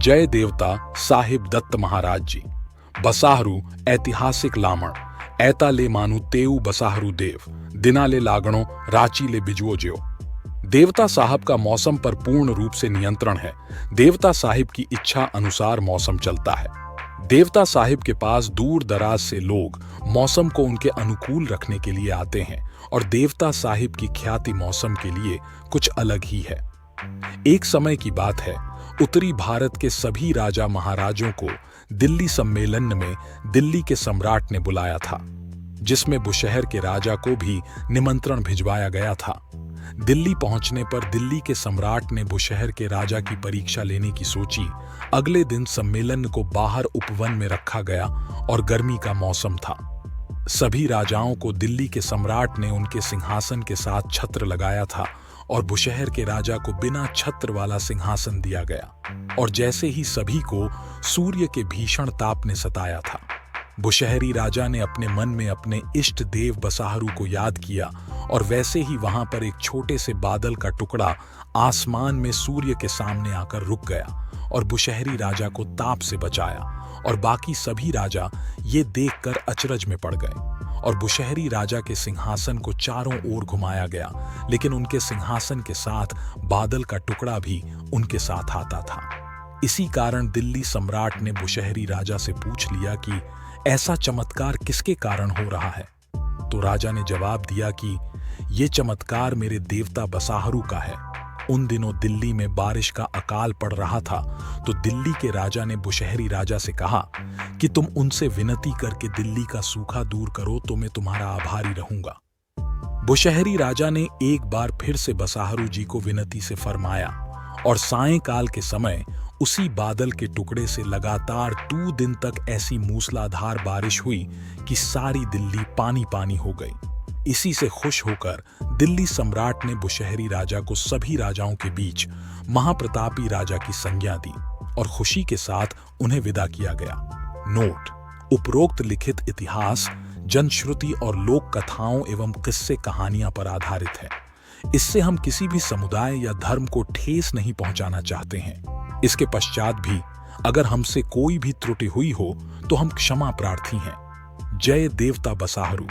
जय देवता साहिब दत्त महाराज जी बसाहरू ऐतिहासिक लामण ऐता ले मानु तेऊ बसाहरू देव दिना ले लागणों रांची ले बिजुओ ज्यो। देवता साहब का मौसम पर पूर्ण रूप से नियंत्रण है। देवता साहिब की इच्छा अनुसार मौसम चलता है। देवता साहिब के पास दूर दराज से लोग मौसम को उनके अनुकूल रखने के लिए आते हैं और देवता साहिब की ख्याति मौसम के लिए कुछ अलग ही है। एक समय की बात है, उत्तरी भारत के सभी राजा महाराजों को दिल्ली सम्मेलन में दिल्ली के सम्राट ने बुलाया था, जिसमें बुशहर के राजा को भी निमंत्रण भिजवाया गया था। दिल्ली पहुंचने पर दिल्ली के सम्राट ने बुशहर के राजा की परीक्षा लेने की सोची। अगले दिन सम्मेलन को बाहर उपवन में रखा गया और गर्मी का मौसम था। सभी राजाओं को दिल्ली के सम्राट ने उनके सिंहासन के साथ छत्र लगाया था और बुशहर के राजा को बिना छत्र वाला सिंहासन दिया गया। और जैसे ही सभी को सूर्य के भीषण ताप ने सताया था, बुशहरी राजा ने अपने मन में अपने इष्ट देव बसाहरू को याद किया और वैसे ही वहां पर एक छोटे से बादल का टुकड़ा आसमान में सूर्य के सामने आकर रुक गया और बुशहरी राजा को ताप से बचाया। और बाकी सभी राजा ये देखकर अचरज में पड़ गए और बुशहरी राजा के सिंहासन को चारों ओर घुमाया गया, लेकिन उनके सिंहासन के साथ बादल का टुकड़ा भी उनके साथ आता था। इसी कारण दिल्ली सम्राट ने बुशहरी राजा से पूछ लिया कि ऐसा चमत्कार किसके कारण हो रहा है। तो राजा ने जवाब दिया कि ये चमत्कार मेरे देवता बसाहरू का है। उन दिनों दिल्ली में बारिश का अकाल पड़ रहा था, तो दिल्ली के राजा ने बुशहरी राजा से कहा कि तुम उनसे विनती करके दिल्ली का सूखा दूर करो तो मैं तुम्हारा आभारी रहूंगा। बुशहरी राजा ने एक बार फिर से बसाहरू जी को विनती से फरमाया और सायंकाल के समय उसी बादल के टुकड़े से लगातार 2 दिन तक ऐसी मूसलाधार बारिश हुई कि सारी दिल्ली पानी पानी हो गई। इसी से खुश होकर दिल्ली सम्राट ने बुशहरी राजा को सभी राजाओं के बीच महाप्रतापी राजा की संज्ञा दी और खुशी के साथ उन्हें विदा किया गया। नोट: उपरोक्त लिखित इतिहास जनश्रुति और लोक कथाओं एवं किस्से कहानियां पर आधारित है। इससे हम किसी भी समुदाय या धर्म को ठेस नहीं पहुंचाना चाहते हैं। इसके पश्चात भी अगर हमसे कोई भी त्रुटि हुई हो तो हम क्षमा प्रार्थी हैं। जय देवता बसाहरू।